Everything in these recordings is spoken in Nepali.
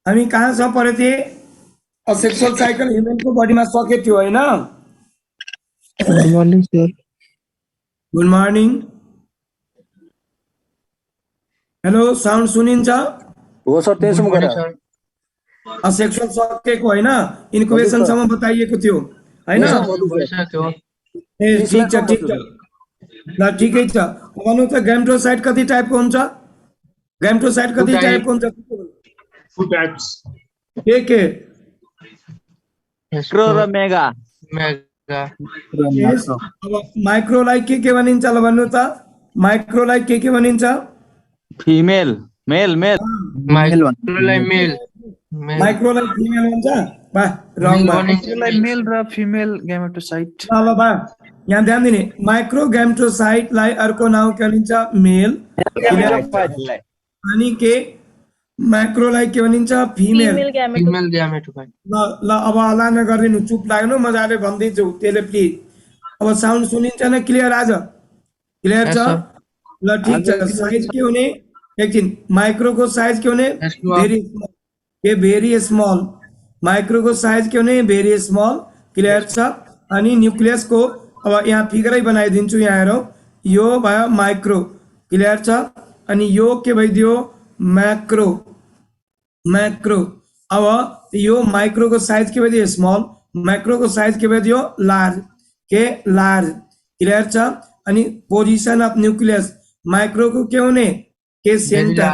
हामी कहाँसम्म पढेको थिए? सेक्सुअल साइकल ह्युमनको बडीमा सकेको थियो होइन? Good morning, sir. Good morning. Hello, sound सुनिन्छ? हो सर, त्यसो गरे सेक्सुअल सकेको होइन, इन्क्युबेसनसम्म बताइएको थियो होइन? ए ठिक छ ठिक छ, ल ठिकै छ। भन्नु त ग्याम्ट्रोसाइट कति टाइपको हुन्छ? ग्याम्ट्रोसाइट कति टाइपको हुन्छ? Two types. के माइक्रो र मेगा। यस, अब माइक्रोलाई के भनिन्छ ल भन्नु त? माइक्रोलाई के भनिन्छ? फिमेल, मेल मेल। माइक्रोलाई मेल माइक्रोलाई फिमेल भन्छ? वाह, रङ माइक्रोलाई मेल र फिमेल ग्यामेटोसाइट। ल बा, यहाँ ध्यान दिने, माइक्रो ग्याम्ट्रोसाइटलाई अर्को नाउँ के भनिन्छ? मेल। अनि के माइक्रोलाई के भनिन्छ? Female gametophyte. ल अब हल्ला नगरिदिनु, चुप लाग्नु, मजाले भन्दैछु त्यसले प्लिज। अब साउन्ड सुनिन्छ न? क्लियर आज? क्लियर छ? ल ठिक छ। साइज के हुने? एकछिन, माइक्रोको साइज के हुने? Very small. माइक्रोको साइज के हुने? Very small. क्लियर छ? अनि न्युक्लियसको अब यहाँ फिगरै बनाइदिन्छु, यहाँ हेरौँ, यो भयो माइक्रो। क्लियर छ? अनि यो के भइदियो? मैक्रो। मैक्रो। अब यो माइक्रो को साइज के भइदियो? स्मल। मैक्रो को साइज के भइदियो? लार्ज। के लार्ज। क्लियर छ? अनि पोजिसन अफ न्युक्लियस माइक्रो को के हुने? के सेन्टर।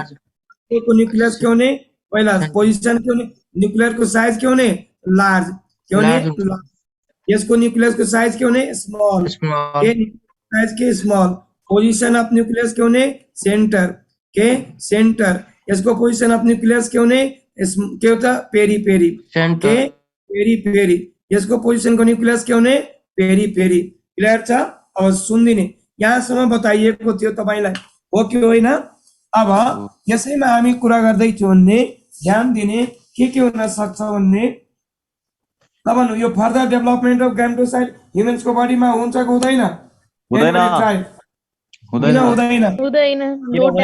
को न्युक्लियस के हुने? पहिला पोजिसन के हुने? न्युक्लियर को साइज के हुने? लार्ज। के हुने? यसको न्युक्लियस को साइज के हुने? स्मल। के साइज के स्मल। पोजिसन अफ न्युक्लियस के हुने? सेन्टर। के सेन्टर। यसको पोजिसन अफ न्युक्लियस के हुने? के होता? पेरी पेरी। के पेरी पेरी। यसको पोजिसन को न्युक्लियस के हुने? Peri peri. क्लियर छ? अब सुनिदिने, यहाँसम्म बताइएको थियो तपाईलाई, हो कि होइन? अब यसैमा हामी कुरा गर्दैछौँ भन्ने ध्यान दिने, के हुन सक्छ भन्ने। अब भन्नु, यो फर्दर डेभलपमेन्ट अफ ग्याम्ट्रोसाइट ह्युमन्सको बडीमा हुन्छ कि हुँदैन? हुँदैन।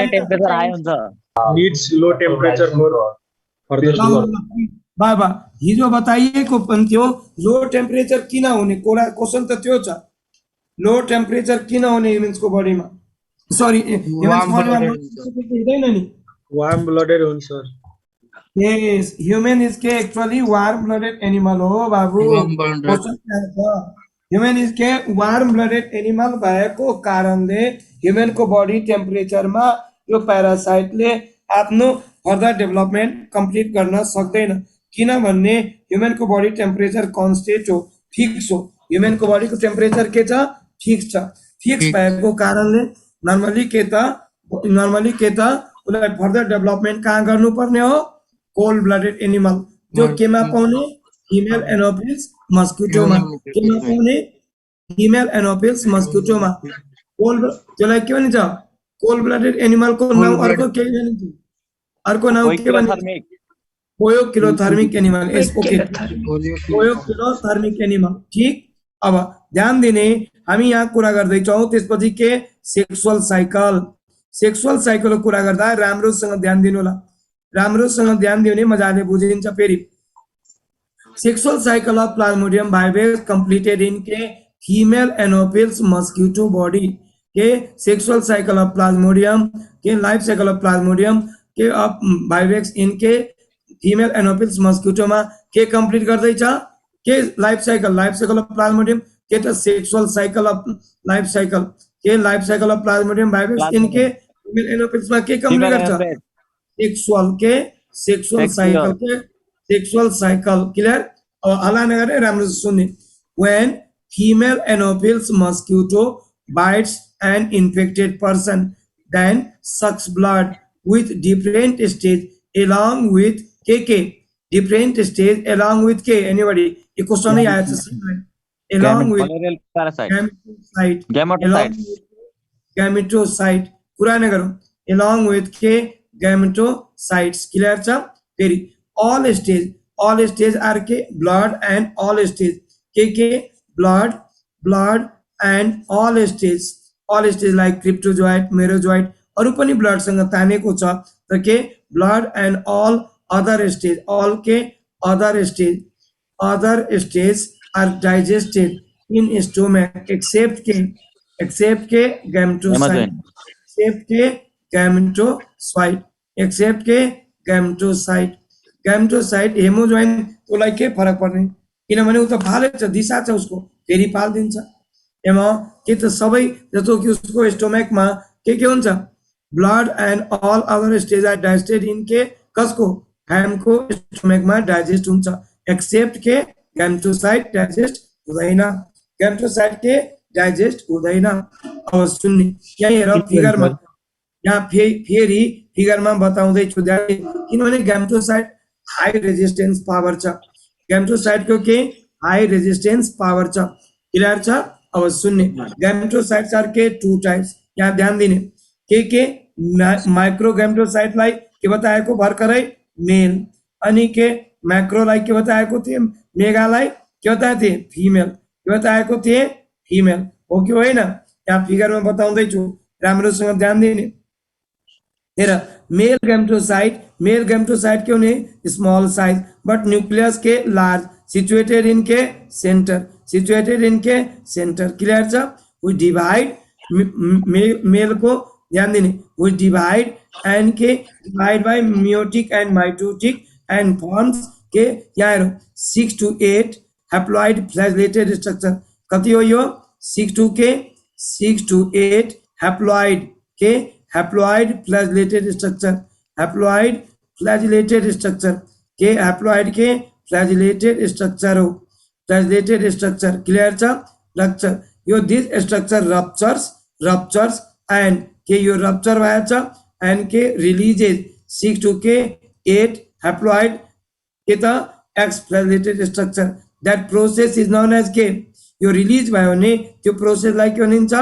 टेम्परेचर हाई हुन्छ। Needs low temperature for further growth. बाबा हिजो बताइएको पनि थियो, लो टेम्परेचर किन हुने? क्वेसन त त्यो छ, लो टेम्परेचर किन हुने ह्युमन्सको बडीमा? सरी, हुँदैन नि? Warm blooded हुन्छ सर। Yes, human is के actually warm blooded animal हो बाबु। ह्युमन इज के वार्म ब्लडेड एनिमल भएको कारणले ह्युमन को बडी टेम्परेचरमा यो प्यारासाइटले आफ्नो फर्दर डेभलपमेन्ट कम्प्लिट गर्न सक्दैन। किनभने ह्युमन को बडी टेम्परेचर कन्स्टेन्ट हो, फिक्स हो। ह्युमन को बडी को टेम्परेचर के छ? फिक्स छ। फिक्स भएको कारणले नर्मली के त उसलाई फर्दर डेभलपमेन्ट कहाँ गर्नुपर्ने हो? कोल्ड ब्लडेड एनिमल, जो केमा पाउने? फीमेल एनोफिल्स मस्किटोमा। केमा पाउने? Female Anopheles मस्किटोमा। कोल्ड, त्यसलाई के भनिन्छ? कोल्ड ब्लडेड एनिमल को नाम अर्को के भनिन्छ? अर्को नाम के भनिन्छ? Poikilothermic animal. Okay, poikilothermic animal. ठीक। अब ध्यान दिने, हामी यहाँ कुरा गर्दैछौँ, त्यसपछि के? Sexual cycle. सेक्सुअल साइकलको कुरा गर्दा राम्रोसँग ध्यान दिनु होला, राम्रोसँग ध्यान दियो भने मजाले बुझिन्छ। फेरि sexual cycle of Plasmodium vivax completed in के फीमेल एनोफिल्स मस्किटो बॉडी। के सेक्सुअल साइकल अफ प्लाज्मोडियम के लाइफ साइकल अफ प्लाज्मोडियम के अफ भाइवेक्स इन के फीमेल एनोफिल्स मस्किटोमा के कंप्लीट गर्दैछ? के लाइफ साइकल अफ प्लाज्मोडियम के त sexual cycle of life cycle के life cycle of Plasmodium vivax in के फीमेल एनोफिल्स मा के कंप्लीट गर्छ? सेक्सुअल के सेक्सुअल साइकल के सेक्सुअल साइकल। क्लियर? अब हल्ला नगरे राम्रो सुन्ने। When female anopheles mosquito bites an infected person, then sucks blood with different stage along with KK. Different stage along with K. Anybody? ये क्वेश्चन ही आया था। Along with gametocyte पूरा न करो। Along with K gametocytes। Clear छ? फेरि all stage are K blood and all stage K blood and all stage like cryptozoite, merozoite, अरू पनि ब्लडसँग तानेको छ र के blood and all other stage are digested in stomach except के गैमेटोसाइट गैमेटोसाइट हेमोजोइन उसलाई के फरक पर्ने किनभने उ त फालै छ दिशा छ उसको फेरि फाल्दिन्छ एमा के त सबै जस्तो कि उसको स्टोमकमा के हुन्छ blood and all other stage are digested in के कसको हैमको स्टोमकमा डाइजेस्ट हुन्छ एक्सेप्ट के गैमेटोसाइट डाइजेस्ट हुँदैन गैमेटोसाइट के डाइजेस्ट हुँदैन अब सुन्ने यहाँ हेर फिगरमा यहाँ फेरि फिगरमा बताउँदैछु किनभने गैमेटोसाइट हाई रेजिस्टेन्स पावर छ गैमेटोसाइटको के हाई रेजिस्टेन्स पावर छ क्लियर छ अब सुन्ने गैमेटोसाइट्स आर के टू टाइप्स यहाँ ध्यान दिने के माइक्रो गैमेटोसाइटलाई के बताएको भर्खरै मेल अनि के मैक्रोलाई के बताएको थिए मेगालाई के बताएको थिए फिमेल के बताएको थिए फिमेल हो कि होइन यहाँ फिगरमा बताउँदैछु राम्रोसँग ध्यान दिने हेर मेल गैमेटोसाइट के हुने स्मॉल साइज बट न्यूक्लियस के लार्ज सिचुएटेड इन के सेंटर क्लियर छ वी डिवाइड मेल को ध्यान दिने वी डिवाइड एंड के divide by meiotic and mitotic and forms के यहाँ 6 to 8 हैप्लॉइड फ्लैजिलेटेड स्ट्रक्चर कति हो यो 6 to 8 हैप्लॉइड फ्लैजिलेटेड स्ट्रक्चर के हैप्लॉइड के फ्लैजिलेटेड स्ट्रक्चर हो क्लियर छ रप्चर यो दिस स्ट्रक्चर रप्चर्स एंड के यो रप्चर भएछ एंड के रिलीजेस 6 to 8 हैप्लॉइड के त x flagellated structure that process is known as के यो रिलीज भयो भने त्यो प्रोसेसलाई के भनिन्छ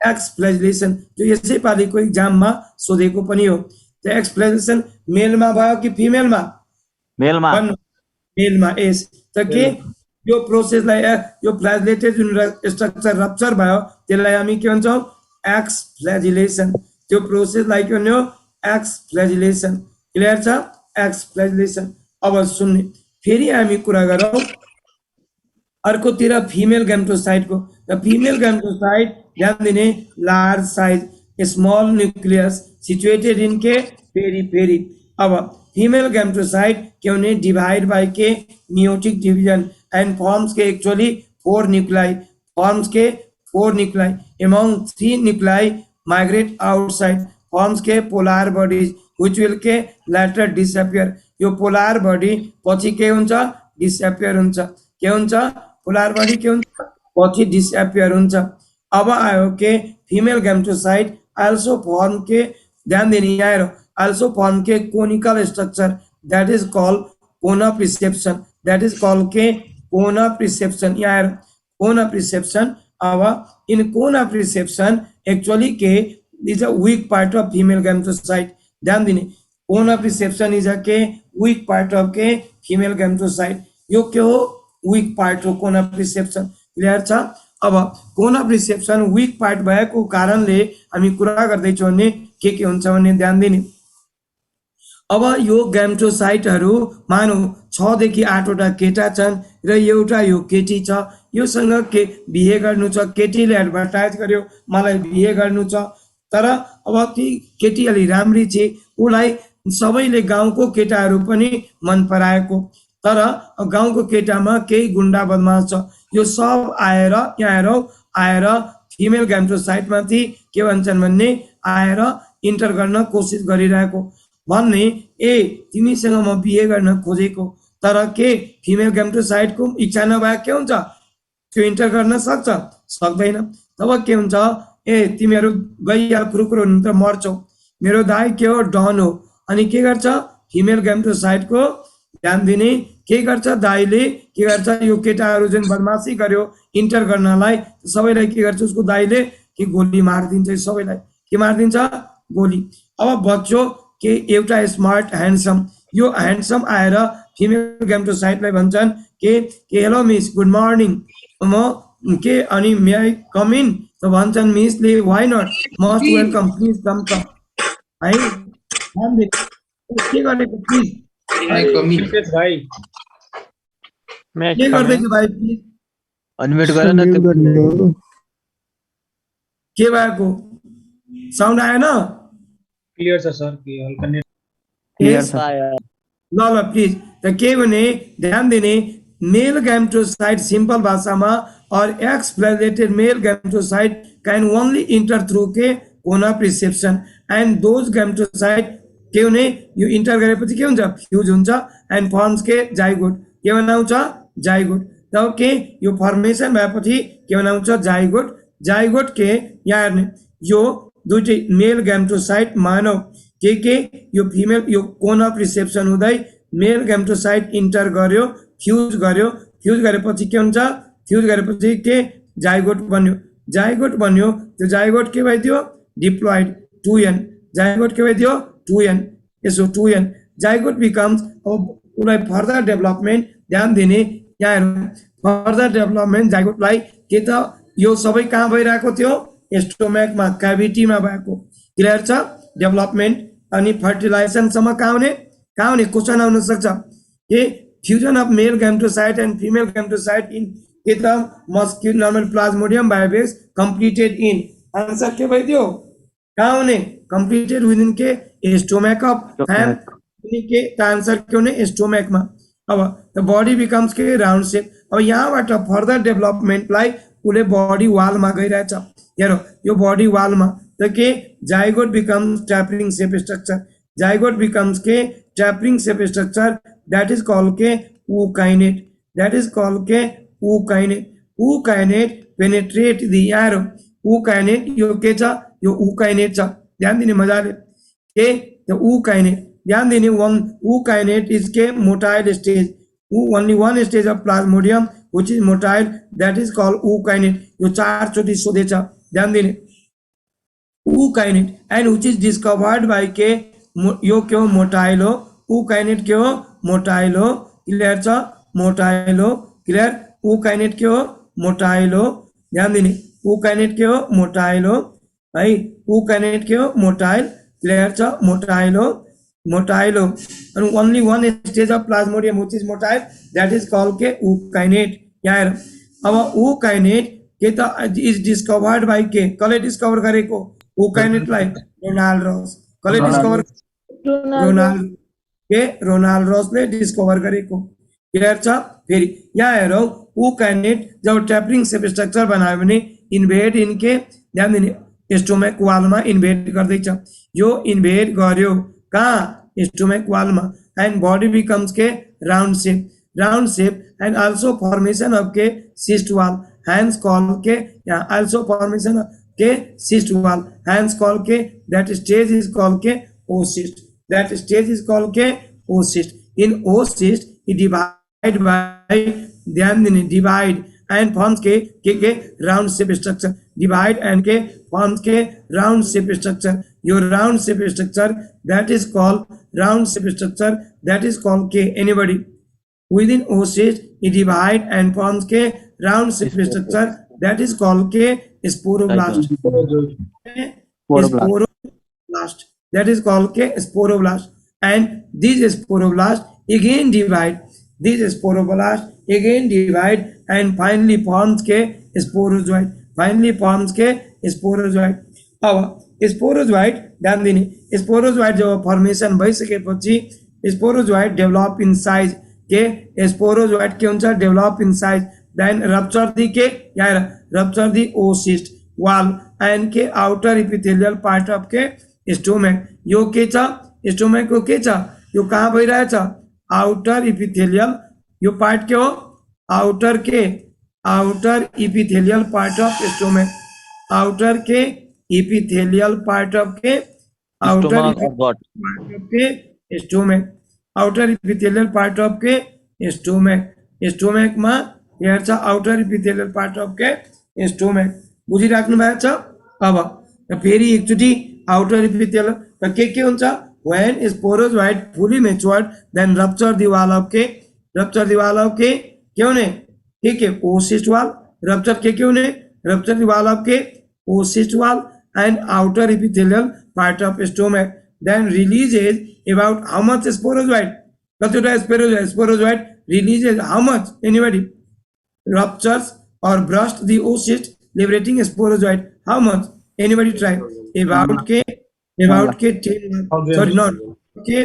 एक्स फ्लैजिलेसन जो यसै पालिको एक्जाममा सोधेको पनि हो त्यो एक्स फ्लैजिलेसन मेलमा भयो कि फिमेलमा मेलमा एस त के यो प्रोसेसलाई यो फ्लैजिलेटेड जुन स्ट्रक्चर रप्चर भयो त्यसलाई हामी के भन्छौं एक्स फ्लैजिलेसन त्यो प्रोसेसलाई के भन्यो एक्स फ्लैजिलेसन क्लियर छ एक्स फ्लैजिलेसन अब सुन्ने फेरि हामी कुरा गरौँ अर्कोतिर फीमेल गैमेटोसाइट को द फीमेल गैमेटोसाइट ध्यान दिने large size small nucleus situated in के पेरी अब फीमेल गैमेटोसाइट के उन्हें डिवाइड बाय के मियोटिक डिवीजन एंड फॉर्म्स के actually 4 nuclei among 3 nuclei migrate outside forms के पोलर बॉडीज which will के later disappear यो पोलर बॉडी पछि के हुन्छ डिसअपियर हुन्छ के हुन्छ पोलर बॉडी के हुन्छ पछि डिसअपियर हुन्छ अब आयो के फीमेल गैमेटोसाइट also form के ध्यान दिने यहाँ also form के conical structure that is called cona preception के cona preception यहाँ cona preception अब in cona preception actually के is a weak part of female gametocyte ध्यान दिने cona preception is a के weak part of के female gametocyte यो के हो weak part हो cona preception क्लियर छ अब कोना प्रिसेप्सन वीक पार्ट भएको कारणले हामी कुरा गर्दैछौं भने के हुन्छ भन्ने ध्यान दिने अब यो गैमेटोसाइटहरु मानौ 6 देखि 8 वटा केटा छन् र एउटा यो केटी छ योसँग के बिहे गर्नु छ केटीले एडभर्टाइज गर्यो मलाई बिहे गर्नु छ तर अब ती केटी अलि राम्री छे उलाई सबैले गाउँको केटाहरु पनि मन पराएको तर गाउँको केटामा केही गुण्डा बदमाश छ यो सब आएर यहाँ आएर फिमेल गैमेटोसाइट माथि के भन्छन् भन्ने आएर इन्टर गर्न कोसिस गरिरहेको भन्ने ए तिमीसँग म बिहे गर्न खोजेको तर के फिमेल गैमेटोसाइट को इच्छा नभए के हुन्छ त्यो इन्टर गर्न सक्दैन तब के हुन्छ ए तिमीहरु गइया कुरुकुरु त मर्छौ मेरो दाइ के हो डन हो अनि के गर्छ फिमेल गैमेटोसाइट को ध्यान दिने के गर्छ दाइले के गर्छ यो केटाहरु जुन बदमाशी गर्यो इन्टर गर्नलाई सबैलाई के गर्छ उसको दाइले के गोली मार्दिन्छ सबैलाई के मार्दिन्छ गोली अब बच्चो के एउटा स्मार्ट ह्यान्डसम यो ह्यान्डसम आएर फिमेल गैमेटोसाइटलाई भन्छन् के हेलो मिस गुड मर्निङ म के अनि मे आई कम इन त भन्छन् मिसले why not must welcome please come come है ध्यान दिनु के गरेको प्लिज Yes, भाइ के गर्दैछ भाइ प्लिज अनम्युट गर न त्यो के भएको साउन्ड आएन क्लियर छ सर कि हल्का नेट Yes? ल ल प्लिज त के भने ध्यान दिने मेल गैमेटोसाइट सिंपल भाषामा और ex plated male gametocyte can only enter through के cone of reception and those gametocyte के हुने यो इंटर गरेपछि के हुन्छ फ्यूज हुन्छ एंड फर्म्स के जाइगोट के बनाउँछ जाइगोट तब के यो फर्मेशन भएपछि के बनाउँछ जाइगोट जाइगोट के यहाँ हेर्ने यो दुईटै मेल गैमेटोसाइट मानव के यो फिमेल यो कोन अफ रिसेप्शन हुँदै मेल गैमेटोसाइट इंटर गर्यो फ्यूज गरेपछि के हुन्छ फ्यूज गरेपछि के जाइगोट बन्यो त्यो जाइगोट के भइदियो डिप्लोइड 2n जाइगोट के भइदियो 2n यसो 2n जाइगोट बिकम्स अब उसलाई फर्दर डेभलपमेन्ट ध्यान दिने यहाँ हेर्नु फर्दर डेभलपमेन्ट जाइगोटलाई के त यो सबै कहाँ भइरहेको थियो स्टोमेकमा क्याभिटीमा भएको क्लियर छ डेभलपमेन्ट अनि फर्टिलाइजेसन सम्म कहाँ हुने क्वेशन आउन सक्छ के fusion of male gametocyte and female gametocyte in के त मस्क्यूल नर्मल प्लाज्मोडियम बायोबेस कंप्लीटेड इन आंसर के भइदियो कहाँ हुने कंप्लीटेड विदिन के स्टोमेक अफ फैम के आंसर के हुने स्टोमेकमा अब द बॉडी बिकम्स के राउंड शेप अब यहाँबाट फर्दर डेभलपमेन्टलाई उसले बॉडी वालमा गइरहेछ हेरौ यो बॉडी वालमा त के zygote becomes tapering shape structure zygote becomes के tapering shape structure that is called के ookinete penetrate the arrow ookinete यो के छ यो ookinete छ ध्यान दिने मजाले के द ookinete ध्यान दिने one ookinete is के motile stage only one stage of plasmodium which is motile that is called ookinete यो चार चोटी सोधेछ ध्यान दिने ookinete and which is discovered by के यो के हो मोटाइल हो ookinete के हो मोटाइल हो क्लियर छ मोटाइल हो क्लियर ookinete के हो मोटाइल हो ध्यान दिने ookinete के हो मोटाइल हो है ookinete के हो मोटाइल क्लियर छ मोटाइल हो and only one stage of plasmodium which is motile that is called के ookinete यहाँ हेर अब ookinete के त is discovered by के कसले डिस्कभर गरेको ookinete लाई रोनाल्ड रस कसले डिस्कभर रोनाल्ड रसले डिस्कभर गरेको क्लियर छ फेरि यहाँ हेरौ ookinete जब टैपरिंग शेप स्ट्रक्चर बनायो भने इन्भेड इनके ध्यान दिने स्टोमेक वालमा इन्भेड गर्दैछ यो इन्भेड गर्यो कहाँ स्टोमेक वालमा एन्ड बॉडी बिकम्स के round shape and also formation of के सिस्ट वाल हैंस कॉल के यहाँ आल्सो फॉर्मेशन ऑफ के सिस्ट वाल हैंस कॉल के दैट स्टेज इज कॉल के oocyst in oocyst it divide by ध्यान दिने divide and forms के round shape structure divide and के forms के round shape structure your round shape structure that is called के anybody within oocyst it divide and forms के round shape structure that is called के sporoblast that is called के sporoblast and these sporoblast again divide and finally forms के sporozoid अब स्पोरोजोइड ध्यान दिने स्पोरोजोइड जब फर्मेशन भइसकेपछि स्पोरोजोइड डेभलप इन साइज के स्पोरोजोइड के हुन्छ develop in size then rupture the के यहाँ rupture the oocyst wall and के आउटर इपिथेलियल पार्ट अफ के स्टोमेक यो के छ स्टोमेक को के छ यो कहाँ भइरहेछ आउटर इपिथेलियल यो पार्ट के हो outer epithelial part of stomach outer के इपिथेलियल पार्ट अफ के आउटर इपिथेलियल पार्ट अफ के स्टोमेक मा यहाँ छ आउटर इपिथेलियल पार्ट अफ के स्टोमेक बुझिराख्नु भएको छ अब फेरि एकचोटी आउटर इपिथेलियल त के हुन्छ when sporozoid fully matured then rupture the wall of के के होने के oocyst wall रप्चर के हुने रप्चर वाल अफ के oocyst wall and outer epithelial part of stomach then releases about how much sporozoite कतिवटा sporozoite releases how much anybody ruptures or burst the oocyst liberating sporozoid how much anybody try about के 10 sorry not के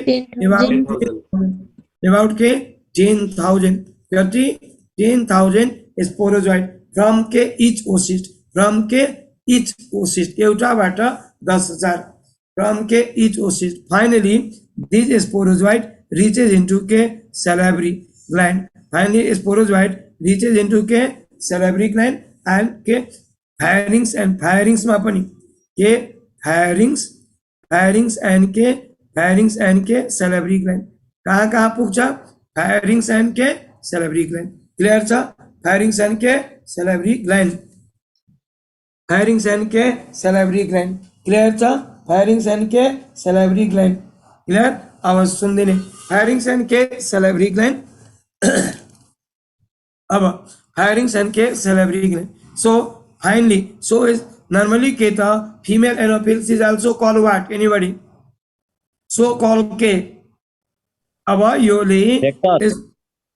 about के 10,000 10,000 sporozoid from के each oocyst एउटाबाट 10,000 from के each oocyst finally this sporozoid reaches into के salivary gland finally sporozoid reaches into के salivary gland and के pharynx मा पनि के pharynx and के salivary gland कहाँ पुग्छ pharynx and के salivary gland क्लियर छ pharynx and के salivary gland क्लियर छ pharynx and के salivary gland क्लियर अब सुन्दिने pharynx and के salivary gland अब pharynx and के salivary gland so finally so is normally के था female anopheles is also called what anybody so called के अब यो ले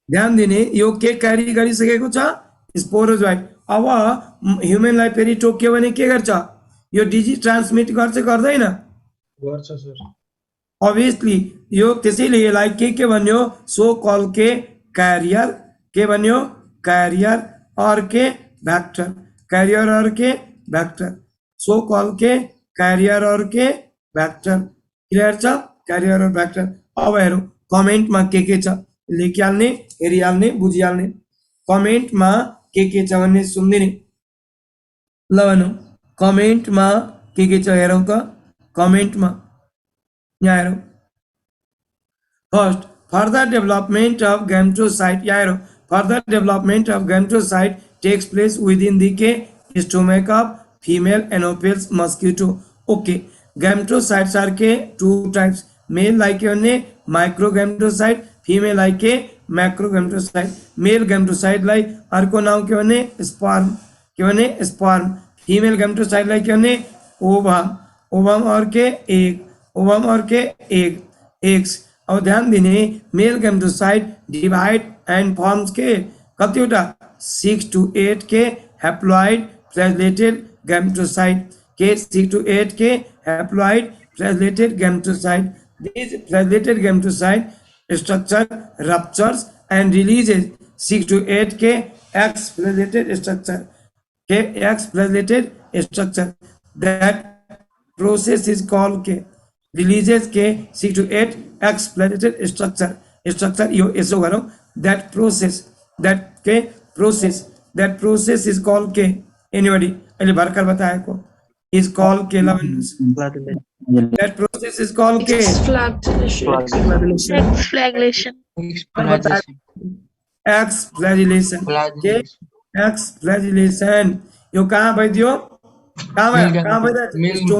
ध्यान दिने यो के क्यारी गरिसकेको छ स्पोरोजोइड अब ह्युमनलाई फेरि टोक्यो भने के गर्छ यो डिजिज ट्रान्समिट गर्छ गर्दैन गर्छ सर obviously यो त्यसैले यसलाई के भन्यो सो कल के क्यारियर के भन्यो carrier or के vector carrier or के vector so call के carrier or के vector clear छ carrier or vector अब हेरौँ कमेन्ट मा के छ लेखिहाल्ने हेरिहाल्ने बुझिहाल्ने कमेन्ट मा के छ भन्ने सुन्दिने ल भनौँ कमेन्ट मा के छ हेरौँ त कमेन्ट मा यहाँ हेरौँ first further development of gametocyte यहाँ हेरौँ further development of gametocyte takes place within the stomach of female Anopheles mosquito. Okay, gametocytes are two types. Male like microgametocyte, female like macrogametocyte. Male gametocyte like अर्को नाम के भने sperm के भने sperm. Female gametocyte like ovum और के eggs. अब ध्यान दिने मेल गैमेटोसाइट डिवाइड एंड फॉर्म्स के कतिवटा 6 to 8 के हैप्लॉइड फ्लैगेलेटेड गैमेटोसाइट के 6 to 8 के haploid flagellated gametocyte this flagellated gametocyte structure ruptures and releases 6 to 8 के ex flagellated structure that process is called के releases के 6 to 8 एक्सप्लेनेटेड स्ट्रक्चर यो यसो गरौँ that process is called के anybody अहिले भर्खर बताएको is called के ल भन्नुहोस् that process is called के एक्सफ्लैगेलेशन यो कहाँ भइदियो कहाँ भइदियो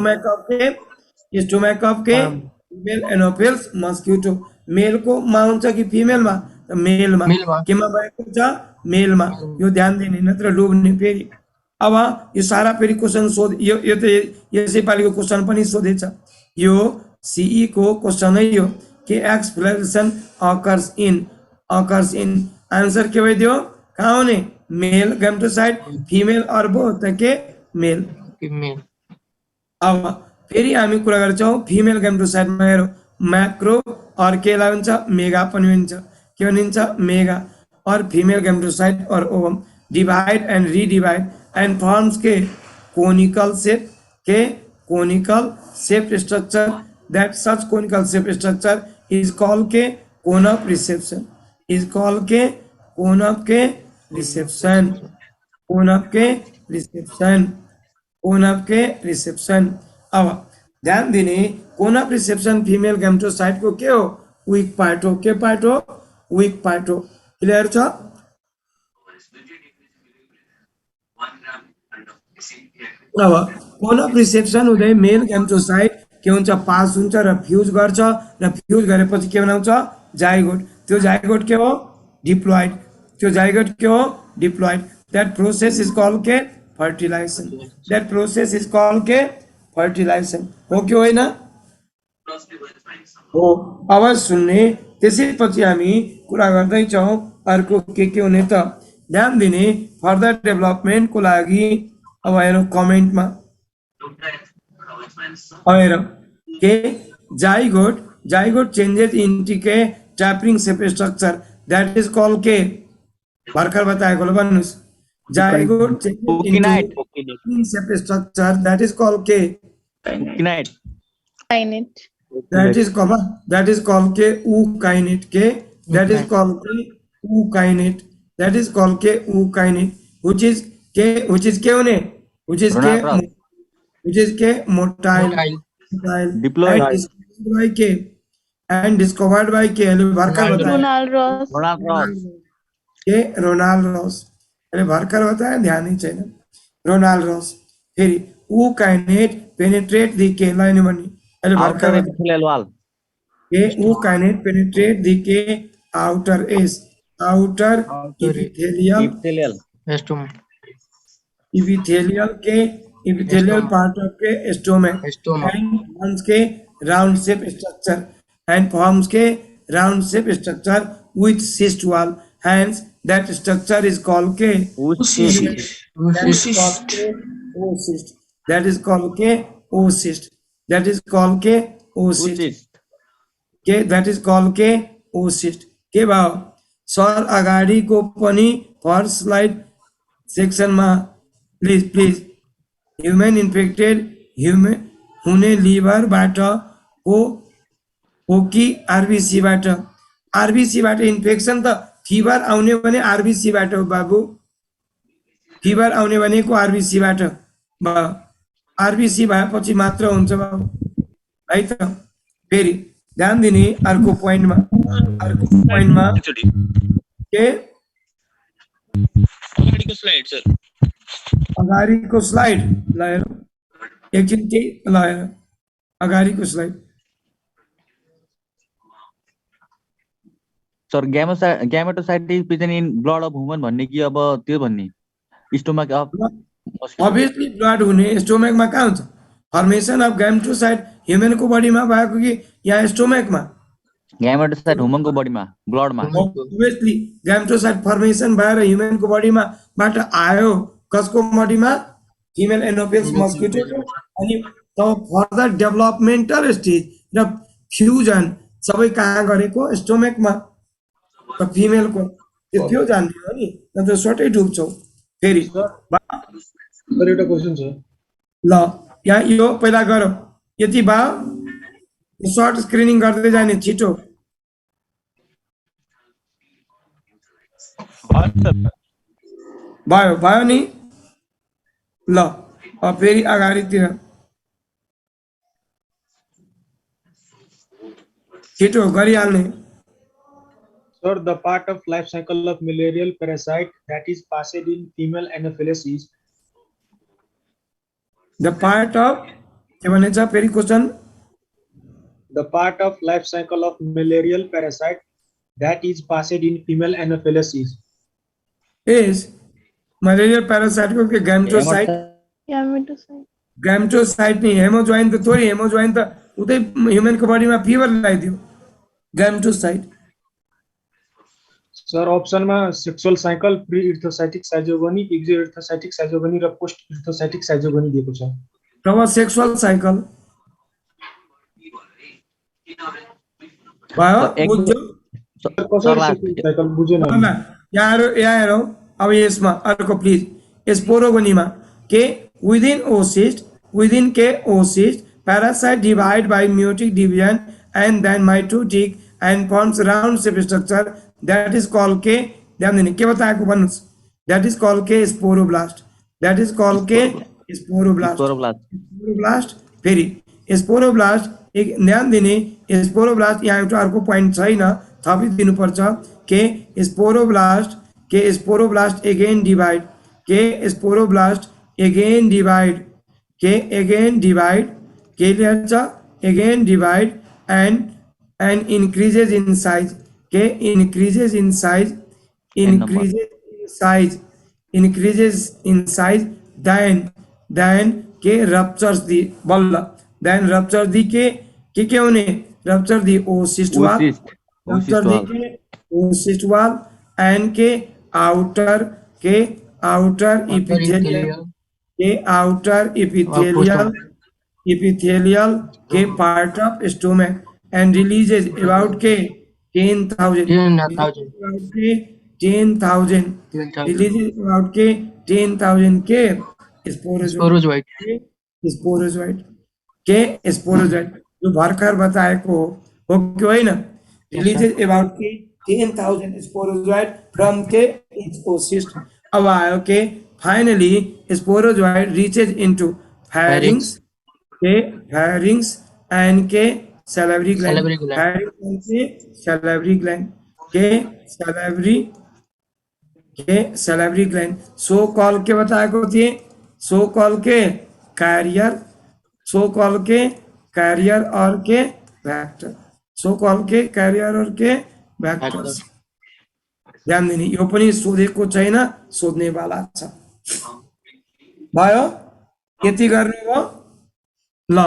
स्टोमक अफ के फीमेल एनोफिल्स मस्किटो मेल को मा हुन्छ कि फीमेल मा मेल मा केमा भएको छ मेल मा यो ध्यान दिने नत्र डुब्ने फेरि अब यो सारा फेरि क्वेशन सोध यो त यसै पालिको क्वेशन पनि सोधेछ यो सीई को क्वेशन है यो के एक्सफ्लैगेलेशन अकर्स इन आन्सर के भइदियो कहाँ हुने मेल गैमेटोसाइट फीमेल और बोथ के मेल अब फेरि हामी कुरा गर्छौँ फिमेल गैमेटोसाइटमा हेरौँ मैक्रो और के हुन्छ मेगा पनि हुन्छ के भनिन्छ मेगा और फीमेल गैमेटोसाइट और ovum divide and redivide and forms के conical shape structure that such conical shape structure is called के कोन ऑफ रिसेप्शन अब ध्यान दिने cone of reception female gametocyte को के हो वीक पार्ट हो क्लियर छ अब कोन अफ रिसेप्सन हुँदै मेल गैमेटोसाइट के हुन्छ पास हुन्छ र फ्यूज गर्छ र फ्यूज गरेपछि के बनाउँछ जाइगोट त्यो जाइगोट के हो diploid That process is called के fertilization. That process is called के fertilization. हो कि होइन? हो. अब सुन्ने त्यसैपछि हामी कुरा गर्दैछौँ अर्को के हुने त ध्यान दिने फर्दर डेभलपमेन्टको लागि अब हेरौँ कमेन्टमा अब हेरौँ के जाइगोट चेन्जेस इन्टु के tapering shape structure that is call के भर्खर बताएको भन्नुहोस् zygote shape structure that is call के Kainate. that is called के ookinete के that is called के ookinete that is called के ookinete which is के होने which is के motile Diploid. and discovered by के अहिले भर्खर बताए रोनाल्ड रॉस अहिले भर्खर बताए ध्यान ही छैन रोनाल्ड रॉस फेरि ookinete penetrate the के लाइन भन्ने अहिले भर्खर के ookinete penetrate the के outer epithelial epithelial part of के stomach and forms के round shape structure with cyst wall. Hence that structure is called के that is called के oocyst. That is called के oocyst. के that is called के oocyst. के भाव सर अगाडिको पनि फर्स्ट स्लाइड सेक्सनमा प्लिज ह्युमन इन्फेक्टेड हुने लिभरबाट हो कि आरबिसीबाट इन्फेक्सन त फिभर आउने भने आरबिसीबाट हो बाबु फिभर आउने भनेको आरबिसीबाट आरबिसी भएपछि मात्र हुन्छ बाबु है त फेरि ध्यान दिने अर्को पोइन्टमा के अगाडिको स्लाइड ल हेरौँ एकछिन केही ल हेर अगाडिको slide sir gametocyte is present in blood of human भन्ने कि अब त्यो भन्ने स्टोमक अफ obviously ब्लड हुने स्टोमकमा कहाँ हुन्छ फर्मेसन अफ गैमेटोसाइट ह्युमनको बडीमा भएको कि यहाँ स्टोमकमा गैमेटोसाइट ह्युमनको बडीमा ब्लडमा obviously गैमेटोसाइट फर्मेसन भएर ह्युमनको बडीमा बाट आयो कसको बडीमा फिमेल एनोफिल्स मस्किटो अनि तब फर्दर डेभलपमेन्टल स्टेज र फ्युजन सबै कहाँ गरेको स्टोमकमा त फिमेलको त्यो जान्दियो नि नत्र सर्टै डुब्छौ फेरि सर एउटा क्वेशन छ ल यहाँ यो पहिला गरौँ यति भयो सर्ट स्क्रिनिङ गर्दै जाने छिटो भयो नि ल अब फेरि अगाडितिर छिटो गरिहाल्ने Sir, the part of life cycle of malarial parasite that is passed in female anopheles is the part of के भनिन्छ फेरि question the part of life cycle of malarial parasite that is passed in female anopheles is malarial parasite को के गैमेटोसाइट नहीं हेमोजोइन तो थोड़ी हेमोजोइन तो उतै ह्युमन को बॉडी में फीवर लगाइदियो गैमेटोसाइट सर अप्सनमा sexual cycle pre erythrocytic schizogony exo erythrocytic schizogony र पोस्ट इर्थोसाइटिक साइजोगोनी दिएको छ तब सेक्सुअल साइकल भयो साइकल बुझेन यहाँ हेरौँ अब यसमा अर्को प्लिज स्पोरोगोनीमा के within के oocyst parasite divide by meiotic division and then mitotic and forms round shape structure that is called के ध्यान दिने के बताएको भन्नुस् that is called के स्पोरोब्लास्ट फेरि स्पोरोब्लास्ट एक ध्यान दिने स्पोरोब्लास्ट यहाँ एउटा अर्को पोइन्ट छैन थपिदिनु पर्छ के स्पोरोब्लास्ट again divide के स्पोरोब्लास्ट again divide के ल्याउँछ again divide and increases in size के increases in size increases in size, then के ruptures the ball, then rupture the के होने rupture the oocyst wall, rupture the के oocyst wall and के outer epithelial के outer epithelial के part of stomach and releases about के 10,000 releases about के 10,000 के Sporozoite. स्पोरोजोइट जो भर्खर बताएको हो कि होइन रिलिजेस अबाउट के 10,000 स्पोरोजोइट फ्रम के इच ओसिस्ट अब आयो के finally sporozoite reaches into pharynx and के salivary gland pharynx के salivary gland के salivary gland so call के बताएको थिए so call के carrier और के vector so call के carrier और के vectors ध्यान दिने यो पनि सोधेको छैन सोध्ने वाला छ भयो यति गर्ने हो ल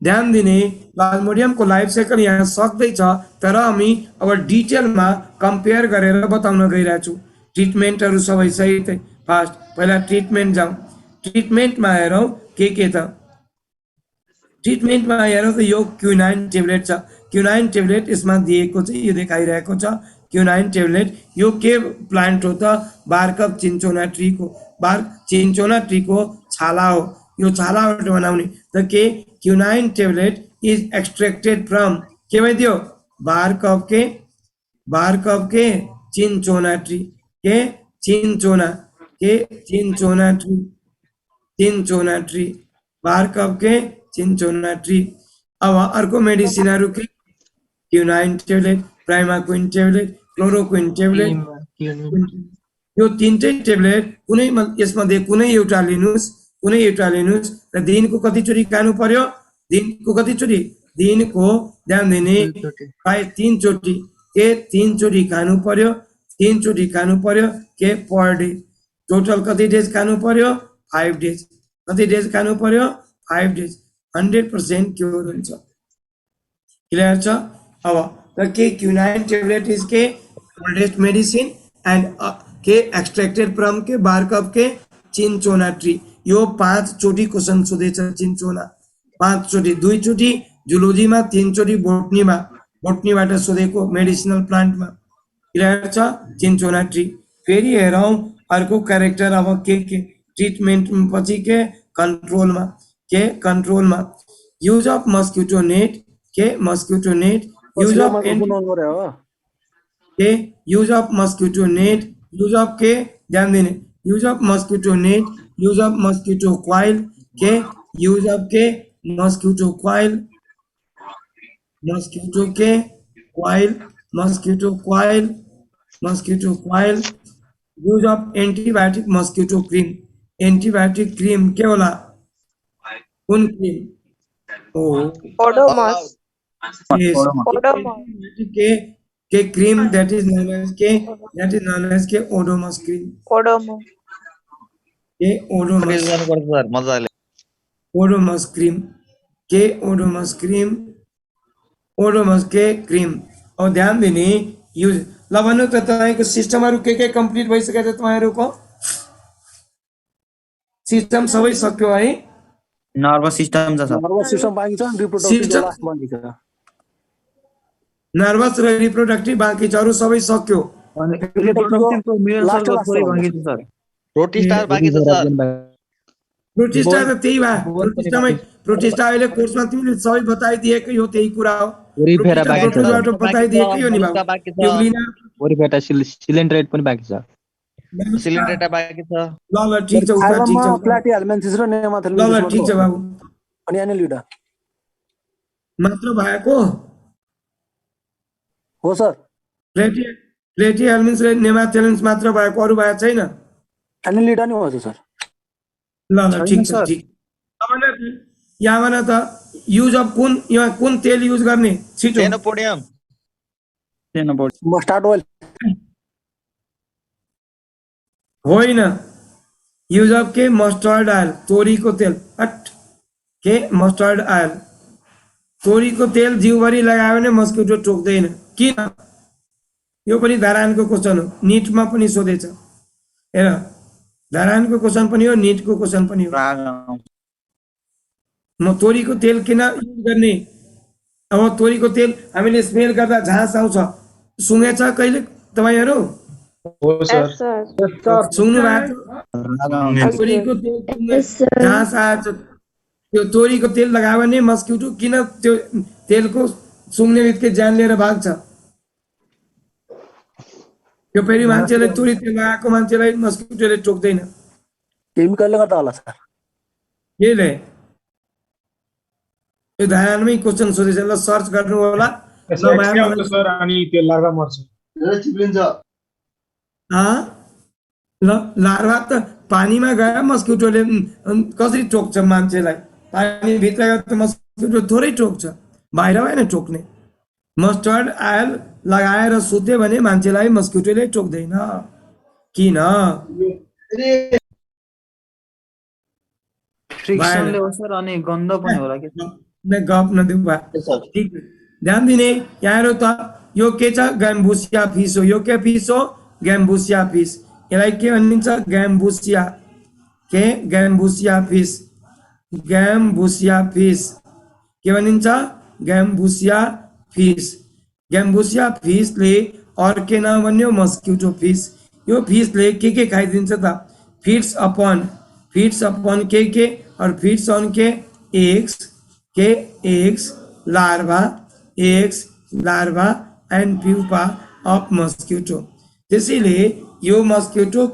ध्यान दिने प्लाज्मोडियमको लाइफ साइकल यहाँ सक्दैछ तर हामी अब डिटेलमा कम्पेयर गरेर बताउन गइरहेछु ट्रिटमेन्टहरु सबै सहित फास्ट पहिला ट्रिटमेन्ट जाउँ ट्रिटमेन्टमा हेरौँ के त ट्रिटमेन्टमा हेरौँ त यो क्युनाइन ट्याब्लेट छ क्युनाइन ट्याब्लेट यसमा दिएको छ यो देखाइरहेको छ क्युनाइन ट्याब्लेट यो के प्लान्ट हो त बार्क अफ चिन्चोना ट्रीको छाला हो यो छालाबाट बनाउने त के quinine tablet is extracted from के भइदियो बार्क अफ के चिन्चोना ट्री के चिन्चोना ट्री बार्क अफ के चिन्चोना ट्री अब अर्को मेडिसिनहरु के quinine tablet primaquine tablet chloroquine tablet यो तीनटै ट्याब्लेट कुनै यसमध्ये कुनै एउटा लिनुस् र दिनको कतिचोटी खानु पर्यो दिनको कतिचोटी दिनको ध्यान दिने प्राय 3 चोटी के 3 चोटी खानु पर्यो के पर डे टोटल कति डेज खानु पर्यो 5 डेज कति डेज खानु पर्यो 5 डेज 100% क्योर हुन्छ क्लियर छ अब द के क्युनाइन ट्याब्लेट इज के ओल्डेस्ट मेडिसिन एन्ड के एक्सट्रैक्टेड फ्रम के बार्क अफ के चिन्चोना ट्री यो 5 चोटी क्वेशन सोधेछ चिन्चोना 5 चोटी 2 चोटी जुलोजीमा 3 चोटी बोटनीबाट सोधेको मेडिसिनल प्लान्टमा क्लियर छ चिन्चोना ट्री फेरि हेरौँ अर्को क्यारेक्टर अब के ट्रिटमेन्ट पछि के कन्ट्रोलमा use of mosquito net use of mosquito net use of के ध्यान देने use of mosquito net use of mosquito coil के यूज ऑफ के mosquito coil use of antibiotic mosquito cream के होला कौन क्रीम Odomos. yes के cream that is known as के Odomos cream Odomos. के Odomos के क्रीम और ध्यान दिने यूज ल भन्नु त तपाईको सिस्टमहरु के कम्प्लिट भइसकेछ तपाईहरुको सिस्टम सबै सक्यो है नर्भस सिस्टम छ नर्भस सिस्टम बाँकी छ रिप्रोडक्टिभ लास्ट बाँकी छ नर्भस र रिप्रोडक्टिभ बाँकी छ अरु सबै सक्यो अनि रिप्रोडक्टिभको मेल सर्भर थोरै बाँकी छ सर प्रोटिस्टा बाँकी छ सर प्रोटिस्टा त त्यही भा प्रोटिस्टा अहिले कोर्समा तिमीले सबै बताइदिएकै हो त्यही कुरा हो ओरिफेरा बाँकी छ बताइदिएकै हो नि बाबु युग्लिना ओरिफेरा सिलिन्ड्रेट पनि बाँकी छ सिलिन्ड्रेटा बाँकी छ ल ठीक छ उता ठीक छ प्लाटी हेल्मेन्थिस र नेमाथेलिन ल ठीक छ बाबु अनि एनेलिडा मात्र भएको हो सर प्लेटी हेल्मेन्स र नेमाथेलिन्स मात्र भएको अरु भएको छैन एनेलिडा नि हो सर ल ठीक छ ठीक यहाँ त युज अफ कुन तेल युज गर्ने छिटो टेनोपोडियम मस्टार्ड ओइल होइन युज अफ के मस्टर्ड आयल तोरीको तेल हट के मस्टर्ड आयल तोरीको तेल जिउभरि लगायो भने मस्किटो टोक्दैन किन यो पनि धारानको क्वेसन हो नीटमा पनि सोधेछ हेर धारानको क्वेसन पनि हो नीटको क्वेसन पनि हो राग आउँछ। म तोरीको तेल किन युज गर्ने अब तोरीको तेल हामीले स्मेल गर्दा झाँस आउँछ सुँगेछ कहिले तपाईँहरू हो सर सुँग्नु भएको राग आउँछ। तोरीको तेल सुँगे झाँस आएछ त्यो तोरीको तेल लगायो भने मस्किटो किन त्यो तेलको सुँग्ने बित्तिकै ज्यान लिएर भाग्छ त्यो फेरि मान्छेलाई तोरी तेल लगाएको मान्छेलाई मस्किटोले टोक्दैन केमिकलले गर्दा होला सर केले यो धारामै क्वेसन सोधेछ ल सर्च गर्नु होला एक्सरे आउँछ सर अनि त्यो लार्भा मर्छ ल लार्भा त पानीमा गएर मस्किटोले कसरी टोक्छ मान्छेलाई पानीभित्र गएर त मस्किटो थोरै टोक्छ बाहिर भएन टोक्ने मस्टर्ड आयल लगाएर सुत्यो भने मान्छेलाई मस्किटोले टोक्दैन किन फ्रिक्सनले हो सर अनि गन्ध पनि होला कि गफ नदिउँ बा ठिक ध्यान दिने यहाँहरू त यो के छ ग्याम्बुसिया फिस हो यो के फिस हो ग्याम्बुसिया फिस यसलाई के भनिन्छ ग्याम्बुसिया के ग्याम्बुसिया फिस ग्याम्बुसिया फिस के भनिन्छ ग्याम्बुसिया फिस ग्याम्बुसिया फिसले अर्के नाम भन्यो मस्किटो फिस यो फिसले के खाइदिन्छ त फिड्स अपन के और फीड्स ऑन के eggs larva and pupa of mosquito त्यसैले यो मस्किटो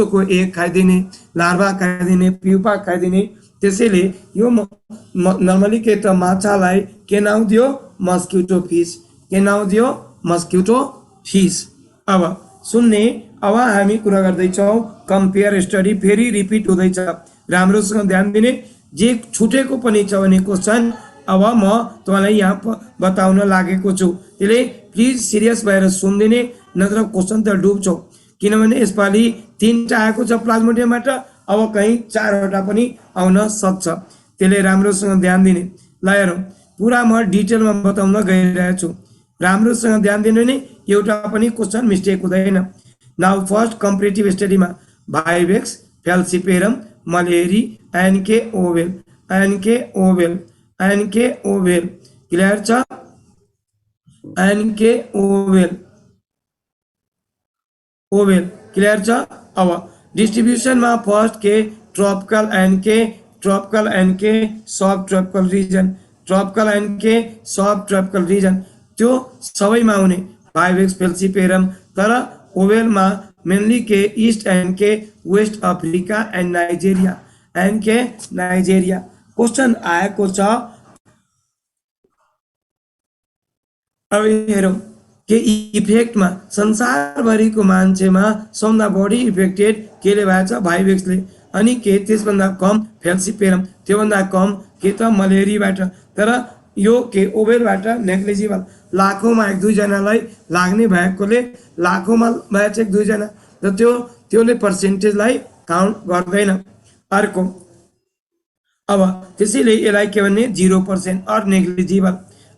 को एग खाइदिने लार्भा खाइदिने प्युपा खाइदिने त्यसैले यो नर्मली के त माछालाई के नाउँ दियो मस्किटो फिस के नाउँ दियो मस्किटो फिस अब सुन्ने अब हामी कुरा गर्दैछौँ कम्पेयर स्टडी फेरि रिपिट हुँदैछ राम्रोसँग ध्यान दिने जे छुटेको पनि छ भने क्वेसन अब म तपाईलाई यहाँ बताउन लागेको छु त्यसले प्लिज सिरियस भएर सुनिदिने नत्र क्वेसन त डुब्छौ किनभने यसपालि 3टा आएको छ प्लाज्मोडियमबाट अब कहीँ 4वटा पनि आउन सक्छ त्यसले राम्रोसँग ध्यान दिने ल हेरौँ पुरा म डिटेलमा बताउन गइरहेको छु राम्रोसँग ध्यान दिनु नि एउटा पनि क्वेसन मिस्टेक हुँदैन नाउ फर्स्ट कम्परेटिभ स्टडीमा भाइभेक्स फ्याल्सिपेरम मलेरी एनके ओभेल क्लियर छ एनके ओभेल क्लियर छ अब डिस्ट्रिब्युसनमा फर्स्ट के ट्रपिकल एनके सब ट्रपिकल रिजन त्यो सबैमा आउने भाइभेक्स फ्याल्सिपेरम तर ओभेलमा मेनली के ईस्ट एंड के west Africa and Nigeria question आएको छ अब हेरौँ के इफेक्टमा संसारभरिको मान्छेमा सबभन्दा बढी इफेक्टेड केले भएको छ भाइभेक्सले अनि के त्यसभन्दा कम फ्याल्सिपेरम त्योभन्दा कम के त मलेरीबाट तर यो के ओभेलबाट नेग्लिजिबल लाखौँमा 1-2 जनालाई लाग्ने भएकोले लाखौँमा भएछ 1-2 जना र त्योले पर्सेन्टेजलाई काउन्ट गर्दैन अर्को अब त्यसैले यसलाई के भन्ने 0% अर नेग्लिजिबल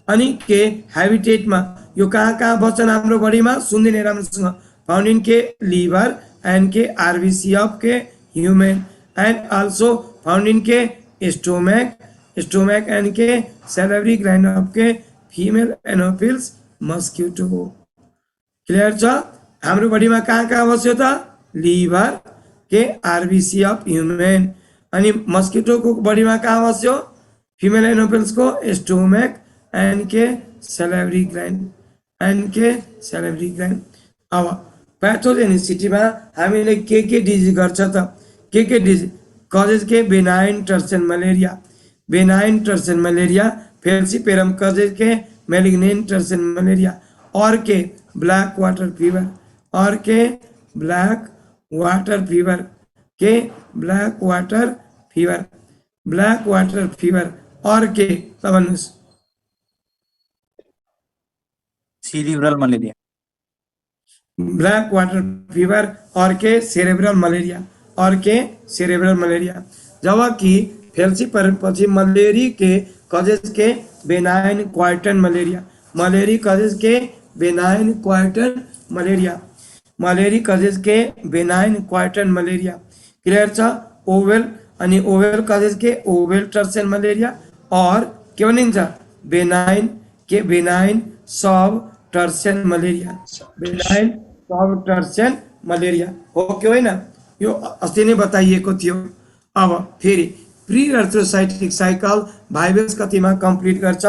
अनि के हेबिटेटमा यो कहाँ बस्छन् हाम्रो बडीमा सुन्दिने राम्रोसँग फाउन्ड इन के लिभर एन्ड के आरबीसी अफ के human and also found in के स्टोमक एन्ड के सैलिवरी ग्लैंड अफ के फीमेल एनोफिल्स मस्किटो क्लियर छ हाम्रो बडीमा कहाँ बस्यो त लिभर के आरबीसी अफ ह्युमन अनि मस्किटोको बडीमा कहाँ बस्यो फीमेल एनोफिल्स को स्टोमक एन्ड के सैलिवरी ग्लैंड अब पैथोजेनिसिटीमा हामीले के डिजिज गर्छ त के डिजिज कजेज के बेनाइन टर्सन मलेरिया फेल्सिपेरम कजेज के मैलिग्नेंट टर्सन मलेरिया और के ब्लैक वाटर फीवर और के भन्नुहोस् cerebral malaria black water fever और के सेरेब्रल मलेरिया और के सेरेब्रल मलेरिया जबकि फेल्सीपछि मलेरी के कजेस के benign quartan malaria malariae causes के benign quartan malaria malariae causes के बेनाइन क्वाइटन मलेरिया क्लियर छ ओवेल अनि ओवेल कजेस के ओवेल टर्सन मलेरिया और के भनिन्छ benign sub tertian malaria benign sub tertian malaria हो कि होइन यो अस्ति नै बताइएको थियो। अब फेरि प्री एर्थ्रोसाइटिक साइकल भाइरस कतिमा कम्प्लिट गर्छ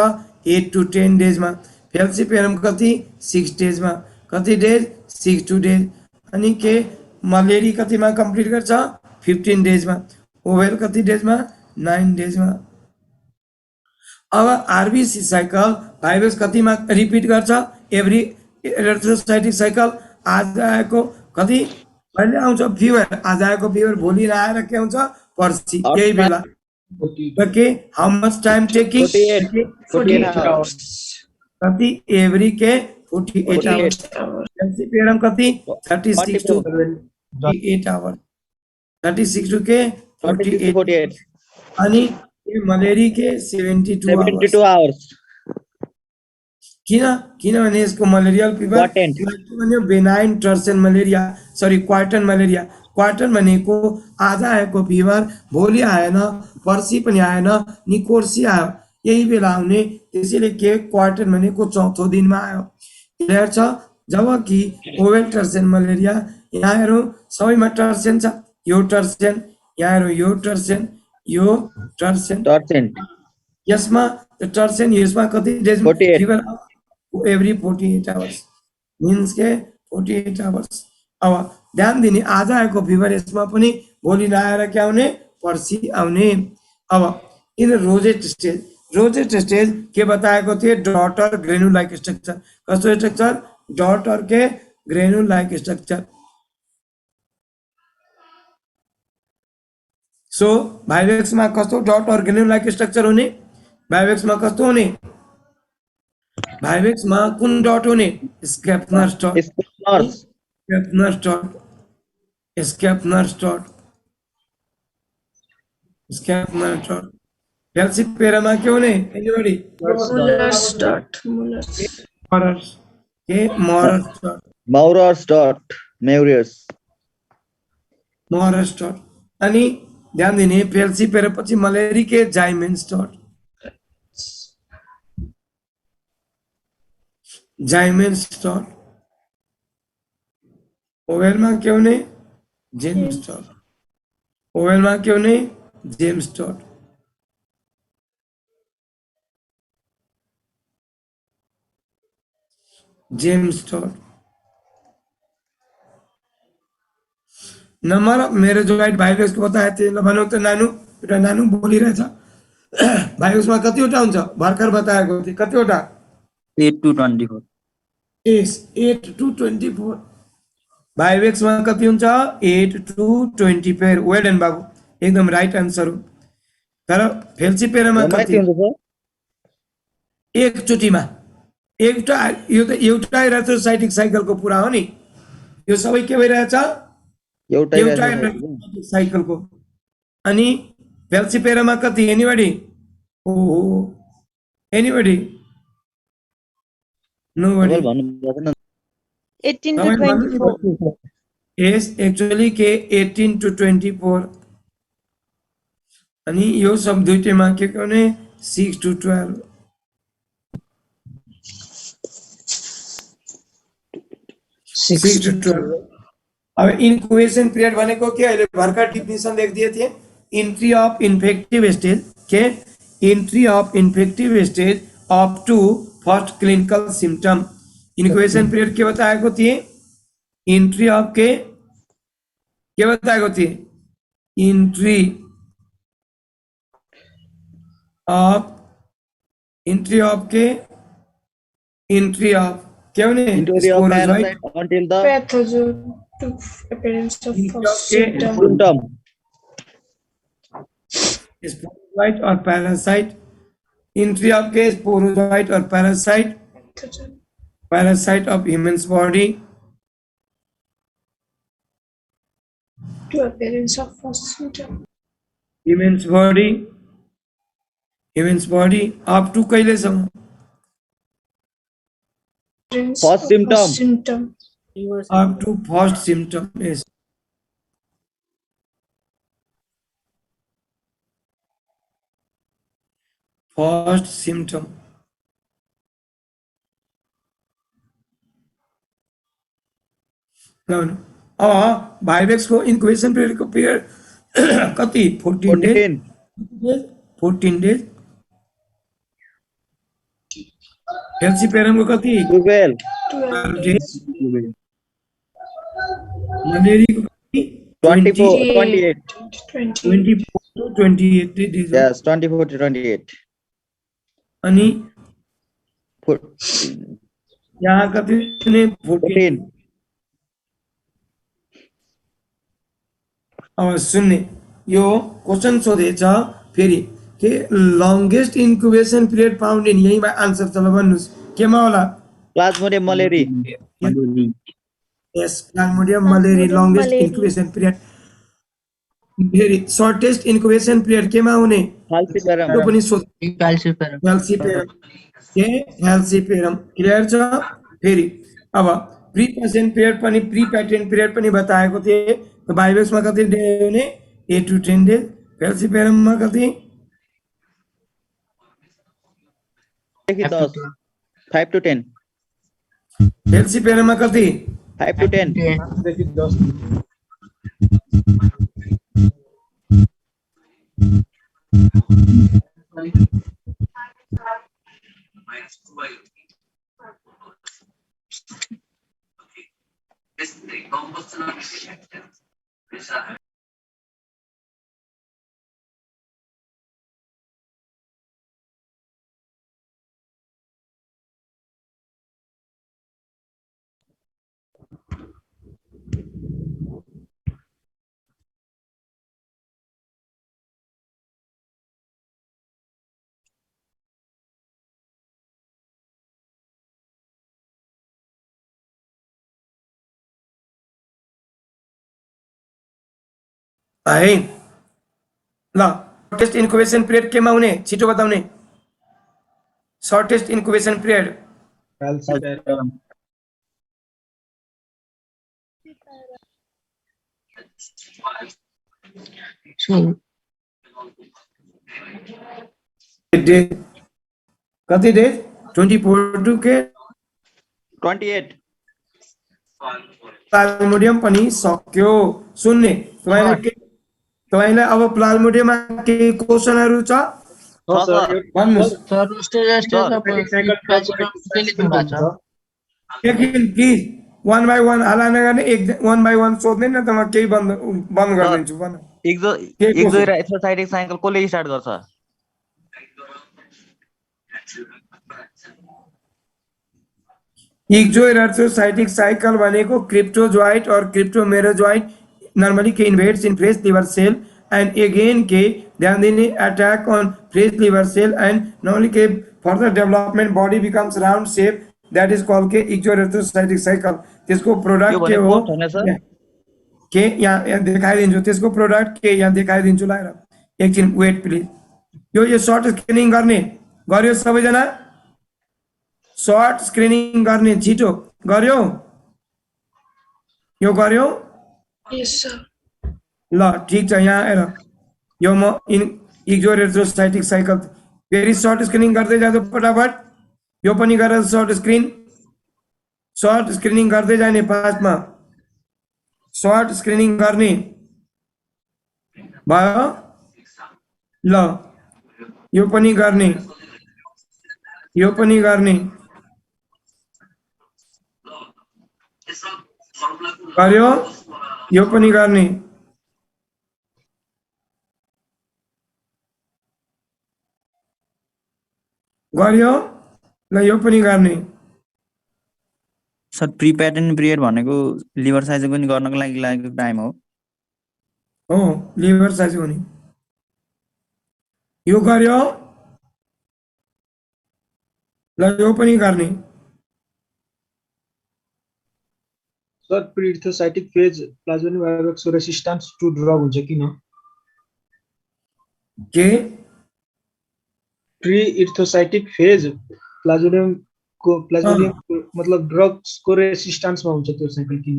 8 to 10 डेजमा फेल्सिपेरम कति 6 डेजमा कति डेज 6 to डेज अनि के मलेरी कतिमा कम्प्लिट गर्छ 15 डेजमा ओभेल कति डेजमा 9 डेजमा। अब आरबीसी साइकल भाइरस कतिमा रिपिट गर्छ एभ्री एर्थ्रोसाइटिक साइकल आज आएको कति कहिले आउँछ फिभर आज आएको फिभर भोलि आएर के आउँछ पर्सि यही बेला के how much time taking 48 hours. कति एभ्री के 48 आवर्स फेल्सिपेरम कति 36 to 48 आवर्स 36 to के 48 अनि मलेरी के 72 hours. किनभने यसको malarial fever benign tertian malaria सरी क्वार्टन मलेरिया क्वार्टन भनेको आज आएको फिभर भोलि आएन पर्सि पनि आएन नि कोर्सी आयो यही बेला आउने त्यसैले के क्वार्टन भनेको चौथो दिनमा आयो क्लियर छ। जबकि ओवेल टर्सन मलेरिया यहाँ हेरौँ सबैमा टर्सन छ यो टर्सन यहाँ हेरौँ यो टर्सन यसमा टर्सन यसमा कति days fever every 48 hours means के 48 hours। अब ध्यान दिने आज आएको फिभर यसमा पनि भोलि नआएर के आउने पर्सि आउने। अब इन रोजेट स्टेज के बताएको थिए डटर ग्रेनुल लाइक स्ट्रक्चर कस्तो स्ट्रक्चर डटर के ग्रेनुल लाइक स्ट्रक्चर। सो भाइवेक्समा कस्तो डटर ग्रेनुल लाइक स्ट्रक्चर हुने भाइवेक्समा कस्तो हुने भाइवेक्समा कुन डट हुने स्क्यापनर डट फेल्सिपेरामा के हुने एनीबडी मौरस डट अनि ध्यान दिने फेल्सिपेरा पछि मलेरी के जाइमेन्स डट ओवेलमा के हुने जेम्स डट नम्बर अफ मेरोजोइड भाइरसको बताएको थिएँ ल भनौँ त नानु एउटा नानु बोलिरहेछ भाइरसमा कतिवटा हुन्छ भर्खर बताएको थिएँ कतिवटा 8 to 24 यस 8 to 24 भाइवेक्समा कति हुन्छ 8 to 24 वेल डन बाबु एकदम राइट आन्सर हो। तर फेल्सिपेरामा कति एकचोटिमा एउटा यो त एउटै एर्थ्रोसाइटिक साइकलको पुरा हो नि यो सबै के भइरहेछ एउटै एर्थ्रोसाइटिक साइकलको अनि फेल्सिपेरामा कति एनीबडी ओहो anybody nobody 18 to 24 yes actually के 18 to 24 अनि यो सब दुईटैमा के गर्ने 6 to 12 6 to 12 अब इन्क्युबेसन पिरियड भनेको के अहिले भर्खर डिफिनेसन लेखिदिए थिए एन्ट्री अफ इन्फेक्टिभ स्टेज के entry of infective stage up to first clinical symptom incubation period के बताएको थिए एन्ट्री अफ के बताएको थिए एन्ट्री अफ क्या हुने until the pathogen to appearance of first symptom. Sporozoite or parasite entry of case sporozoite or parasite of human's body To appearance of first symptom. Events body up to कहिलेसम्म Appearance First of symptom. first symptom. up to first symptom is first symptom. भाइवेक्स को इन्क्युबेसन पिरियड को पिरियड कति 14 डेज 14 डेज हेल्सिपेरम को कति 12. 12 डेज days. मलेरी को कति 24, 28. 20. 24 to 28 डेज Yes, 24 to 28. अनि Four- यहाँ कति ने 14 14. अब सुन्ने यो क्वेसन सोधेछ फेरि के longest incubation period found in यहीँमा आन्सर छ ल भन्नुहोस् केमा होला Plasmodium malari. यस plasmodium malariae longest malaria. Incubation period फेरि सर्टेस्ट इन्क्युबेसन पिरियड केमा हुने Falciparum. त्यो पनि सोध Falciparum. हेल्सिपेरम के हेल्सिपेरम क्लियर छ फेरि अब प्री पेसेन्ट पिरियड पनि प्री पेटेन्ट पिरियड पनि बताएको थिएँ बाइवेक्समा कति डे हुने 8 to 10 डेज हेल्सिपेरममा कति देखि 10. 5 to 10. हेल्सिपेरममा कति 5 to 10. देखि 10 है ल सर्टेस्ट इन्क्युबेसन पिरियड केमा हुने छिटो बताउने shortest incubation period Falciparum. So, day कति डेज 24 टु के 28. प्लाज्मोडियम पनि सक्यो सुन्ने तपाईँलाई अब प्लाज्मोडियममा के क्वेसनहरू छ No, sir. भन्नुहोस् sir, stage of एकछिन प्लिज वन बाई वन हल्ला नगर्ने एक वन बाई वन सोध्ने न त म केही बन्द गरिदिन्छु भन एक्जो र एक्सोसाइटिक साइकल कसले स्टार्ट गर्छ एक्जोएराथ्रोसाइटिक साइकल भनेको क्रिप्टोजोइट और क्रिप्टोमेरोजोइट normally के invades in fresh liver cell and again के ध्यान दिने attack on fresh liver cell and normally के further development body becomes round shape that is called के एक्जोएराथ्रोसाइटिक साइकल त्यसको प्रोडक्ट के हो के यहाँ देखाइदिन्छु त्यसको प्रोडक्ट के यहाँ देखाइदिन्छु लाएर एकछिन वेट प्लिज यो सर्ट स्क्रिनिङ गर्ने गर्यो सबैजना सर्ट स्क्रिनिङ गर्ने छिटो गर्यो यो गर्यो Yes, sir. ल ठीक छ यहाँ आएर यो म एक्जोएराथ्रोसाइटिक साइकल फेरि सर्ट स्क्रिनिङ गर्दै जाँदा फटाफट यो पनि गरेर सर्ट स्क्रिनिङ गर्दै जाने फास्टमा सर्ट स्क्रिनिङ गर्ने भयो ल यो पनि गर्ने गर्यो यो पनि गर्ने गर्यो ल यो पनि गर्ने सर प्री प्याटर्न पिरियड भनेको लिभर साइज पनि गर्नको लागि लागेको टाइम हो लिभर साइज हुने यो गर्यो ल यो पनि गर्ने सर प्रिइर्थोसाइटिक फेज प्लाज्मोनियम आयोडक्सको रेसिस्टेन्स टु ड्रग हुन्छ किन? के प्रिइर्थोसाइटिक फेज प्लाज्मोनियम मतलब ड्रग्स को रेसिस्टेन्स में हुन्छ त्यो साइकल किन?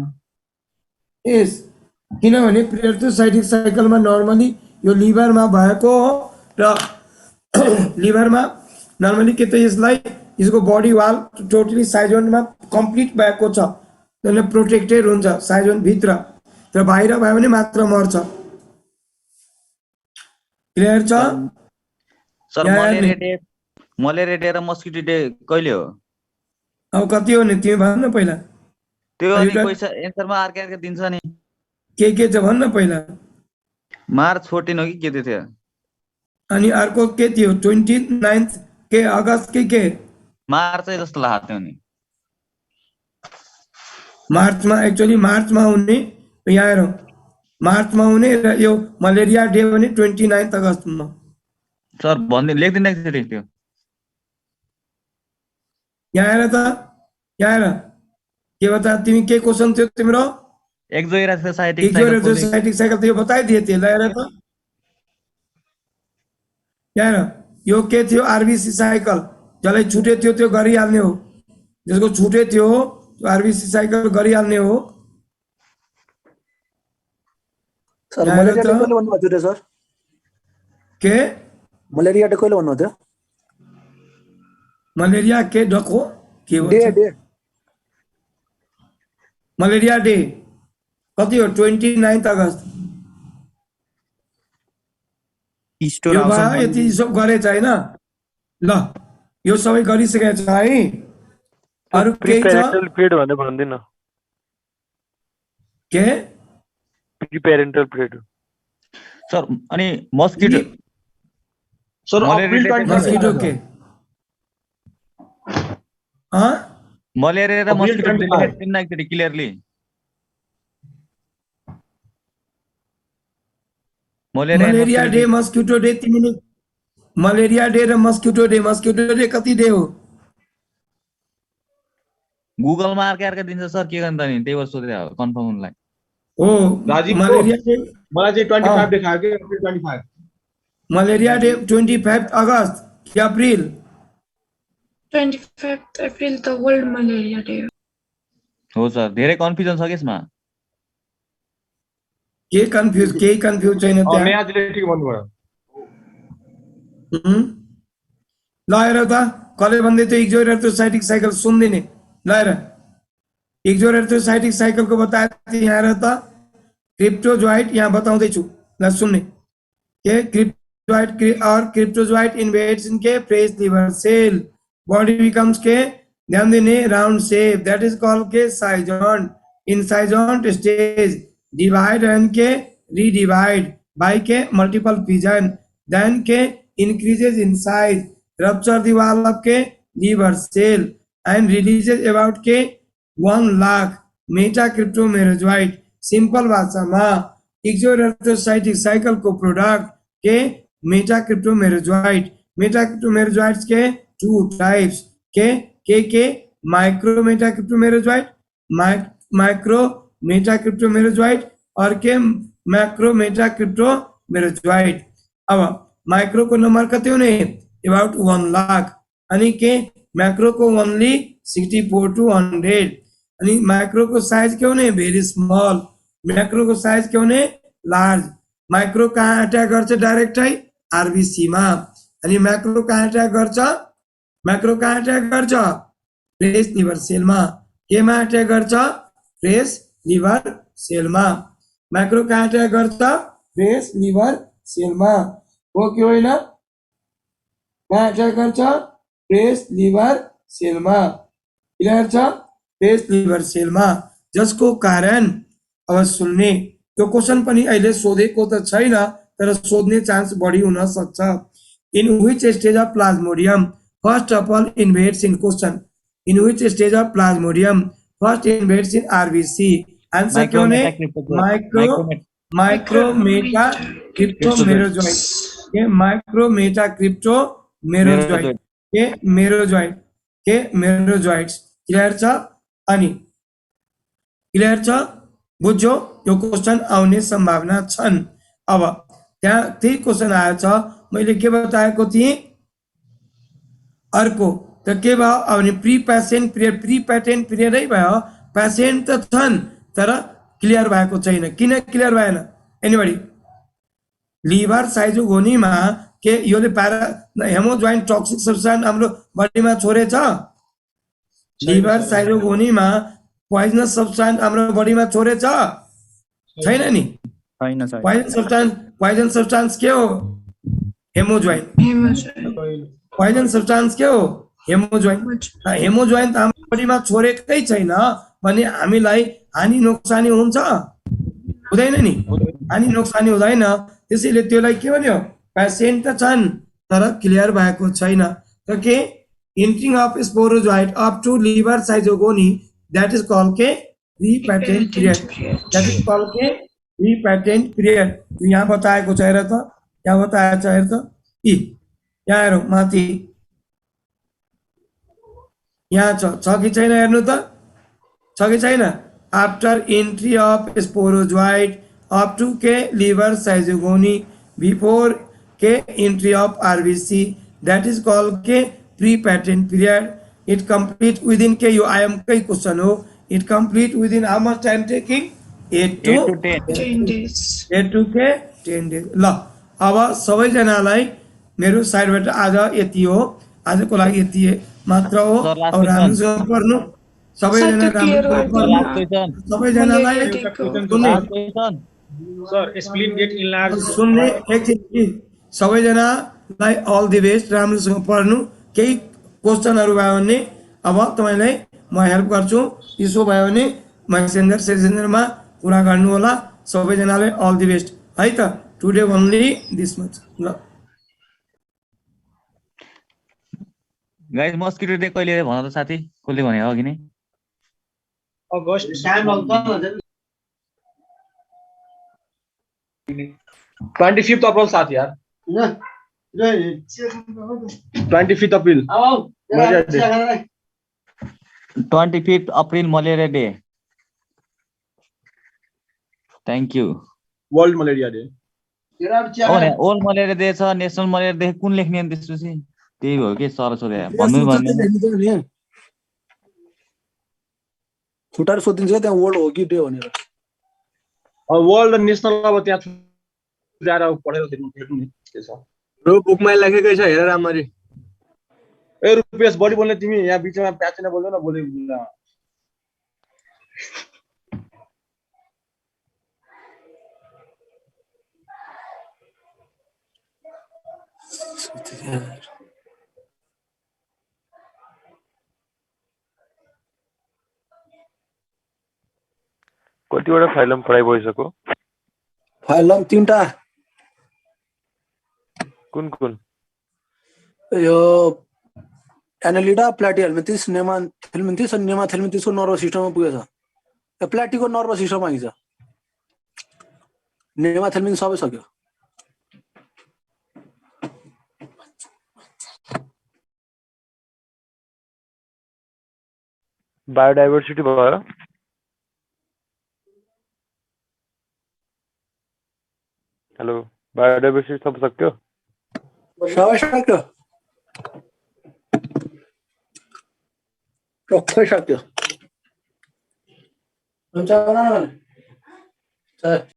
यस, किनभने प्रिइर्थोसाइटिक साइकलमा नर्मली यो लिभरमा भएको हो र लिभरमा नर्मली के त यसलाई यसको बडी वाल टोटली साइजोनमा कम्प्लिट भएको छ, त्यसले प्रोटेक्टेड हुन्छ साइजोन भित्र, र बाहिर भयो भने मात्र मर्छ। क्लियर छ? सर मलेरिया डे र मस्किटो डे कहिले हो? अब कति हो नि तिमी भन्न पहिला, त्यो अनि पैसा एन्सरमा अर्कै दिन्छ नि। के छ भन्न पहिला। मार्च 14 हो कि के त्यो थियो? अनि अर्को के थियो 29 के अगस्त के मार्च जस्तो लाग्छ थियो नि। मार्चमा एक्चुअली मार्चमा हुने, यहाँ हेरौँ मार्चमा हुने, र यो मलेरिया डे भने 29 अगस्तमा। सर भन्दै लेख्दिन एकचोटि त्यो। यहाँ हेर त, यहाँ हेर के बता, तिमी के क्वेसन थियो तिम्रो? एक्जोइराथोसाइटिक एक्जोइराथोसाइटिक साइकल त यो बताइदिए थियो। हेर त यहाँ हेर, यो के थियो? आरबीसी साइकल, जसलाई छुटे थियो त्यो गरिहाल्ने हो, जसको छुटे थियो आरबीसी साइकल गरिहाल्ने हो। सर यहाँ मलेरिया हेर डे त, कहिले भन्नुभएको थियो सर? के मलेरिया डे कहिले भन्नुभएको थियो? मलेरिया के डको के डे भन्छ? डे मलेरिया डे कति हो? 29 अगस्त। स्टोर यो आउँछ भयो, यति सब गरेछ होइन? ल यो सबै गरिसकेको छ है। अरू केही छ? प्रिपेरेन्टल पिरियड भनेर भन्दिन। के प्रिपेरेन्टल पिरियड सर अनि mosquito sir malaria April day 25 mosquito के मलेरिया र अप्रिल मस्किटो 25 लेख्दिन एकचोटि clearly. Malaria day mosquito day, तिमीले मलेरिया डे र मस्किटो डे कति डे हो? गुगलमा अर्कै दिन्छ सर, के गर्नु त नि, त्यही भएर सोधे हो कन्फर्म हुनलाई। हो राजीव मलेरिया डे, मलाई चाहिँ 25 देखायो कि अप्रिल 25। मलेरिया डे 25 अगस्त कि April? 25th April the World Malaria Day. हो सर, धेरै कन्फ्युजन छ यसमा। के कन्फ्युज, केही कन्फ्युज छैन त्यहाँ। नेहाजीले ठिक भन्नुभयो। ल हेर त, कसले भन्दै थियो एक्जोइराथोसाइटिक साइकल? सुन्दिने ल हेर, एक्जोइराथोसाइटिक साइकलको बताए यहाँ हेर त, क्रिप्टोजोइट यहाँ बताउँदैछु, ल सुन्ने। के क्रिप्टोजोइट और क्रिप्टोजोइट इन्वेट्स इन के fresh liver cell, body becomes के, ध्यान देने, round shape, that is called के साइजोन। इन साइजोन स्टेज divide and के redivide by के multiple fission, then के increases in size, rupture the wall of के liver cell and releases about के 1 lakh मेटाक्रिप्टोमेरोजोइट। सिंपल भाषामा एक्जोइराथोसाइटिक साइकल को प्रोडक्ट के मेटाक्रिप्टोमेरोजोइट। मेटाक्रिप्टोमेरोजोइट्स के 2 टाइप्स के माइक्रो मेटाक्रिप्टोमेरोजोइट, माइक्रो मेटाक्रिप्टोमेरोजोइट और के मैक्रो मेटाक्रिप्टोमेरोजोइट। अब माइक्रो को नंबर कति हुने? अबाउट 1 लाख, अनि के मैक्रो को ओन्ली 64 to 100, अनि माइक्रो को साइज के हुने? भेरी स्मॉल, मैक्रो को साइज के हुने? लार्ज। माइक्रो कहाँ अट्याक गर्छ? डाइरेक्टै आरबीसी मा। अनि मैक्रो कहाँ अट्याक गर्छ? मैक्रो कहाँ अट्याक गर्छ? फ्रेश लिवर सेल मा। केमा अट्याक गर्छ? फ्रेश लिवर सेल मा। मैक्रो कहाँ अट्याक गर्छ? फ्रेश लिवर सेल मा। हो कि होइन? कहाँ अट्याक गर्छ? फ्रेश लिवर सेल मा। क्लियर छ? फ्रेश लिवर सेल मा, जसको कारण अब सुन्ने, त्यो क्वेशन पनि अहिले सोधेको त छैन, तर सोध्ने चान्स बढी हुन सक्छ। In which stage of plasmodium first of all invades in question? In which stage of plasmodium first invades in RBC? Answer क्यों ने? माइक्रो मेटा क्रिप्टोमेरोजोइट के माइक्रो मेटा क्रिप्टोमेरोजोइट के मेरोजोइट के मेरोजोइट्स। क्लियर छ? अनि क्लियर छ? बुझ्यो? यो क्वेसन आउने सम्भावना छन्। अब त्यहाँ त्यही क्वेसन आएछ, मैले के बताएको थिएँ? अर्को त के भयो? अब pre patient period, pre patent पिरियडै भयो, पेसेन्ट त छन् तर क्लियर भएको छैन। किन क्लियर भएन? एनीबडी? लिभर साइजोगोनीमा के योले हेमोजोइन टक्सिक सब्स्टान्स हाम्रो बडीमा छोडेछ? लिभर साइजोगोनीमा पोइजनस सब्स्टान्स हाम्रो बडीमा छोडेछ? छैन नि। छैन सर। पोइजन सब्स्टान्स के हो? हेमोजोइन। पोइजन सब्स्टान्स के हो? हेमोजोइन। हेमोजोइन त हाम्रो बडीमा छोडेकै छैन भने हामीलाई हानि नोक्सानी हुन्छ? हुँदैन नि, हानि नोक्सानी हुँदैन। त्यसैले त्यसलाई के भन्यो? पेसेन्ट त छन् तर क्लियर भएको छैन। त के entering of sporozoite up to liver schizogony, that is called के pre patent period. That is called के प्री पेटेन्ट पिरियड। यहाँ बताएको छ, हेर त, यहाँ बताएको छ, हेर त, यहाँ हेरौँ माथि, यहाँ छ कि छैन हेर्नु त, छ कि छैन? After entry of sporozoite up to के लिवर साइजोगोनी बिफोर के entry of RBC, that is called के pre patent period. It complete within के, यो आईएम कई क्वेश्चन हो, it complete within how much time taking? 8 to 10 days. 8 to के 10 days। ल अब सबैजनालाई मेरो साइडबाट आज यति हो, आजको लागि यति मात्र हो। Sir, last अब question. राम्रोसँग पढ्नु सबैजना, राम्रोसँग पढ्नु सबैजनालाई। Sir, spleen get enlarged. सुन्ने एकछिन, सबैजनालाई अल द बेस्ट, राम्रोसँग पढ्नु। केही क्वेसनहरू भयो भने अब तपाईँलाई म हेल्प गर्छु, त्यसो भयो भने मेसेन्जरमा कुरा गर्नु होला। सबैजनालाई अल द बेस्ट है त। Today only this much. ल गाइस मस्किटो डे कहिले भन त साथी, कसले भने हो कि नै? August 25th अप्रैल साथी यार, 25th April 25th April malaria day. Thank you. World malaria day. World malaria day छ, नेसनल मलेरिया डे कुन लेख्ने अनि त्यसपछि? त्यही हो कि सर सोधे भन्नु भन्नु छुटाएर सोधिन्छ त्यहाँ वर्ल्ड हो कि डे भनेर। वर्ल्ड र नेसनल अब त्यहाँ जाएर पढेर हेर्नु नि के छ। बुकमा लेखेकै छ, हेर राम्ररी। ए रुपेश बढी बोल्ने तिमी, यहाँ बिचमा प्याचेन बोल्दैन बोले। कतिवटा फाइलम पढाइ भइसक्यो? फाइलम 3टा। कुन कुन? यो एनालिडा, प्लाटिहेल्मिन्थिस, नेमाथेल्मिन्थिस अनि नेमाथेल्मिन्थिसको नर्भस सिस्टममा पुगेछ। प्लाटीको नर्भस सिस्टममा आइन्छ, नेमाथेल्मिन्थिस सबै सक्यो। बायोडाइभर्सिटी भयो? हेलो, बायोडाइभर्सिटी सब सक्यो? सबै सक्यो, सबै सक्यो। हुन्छ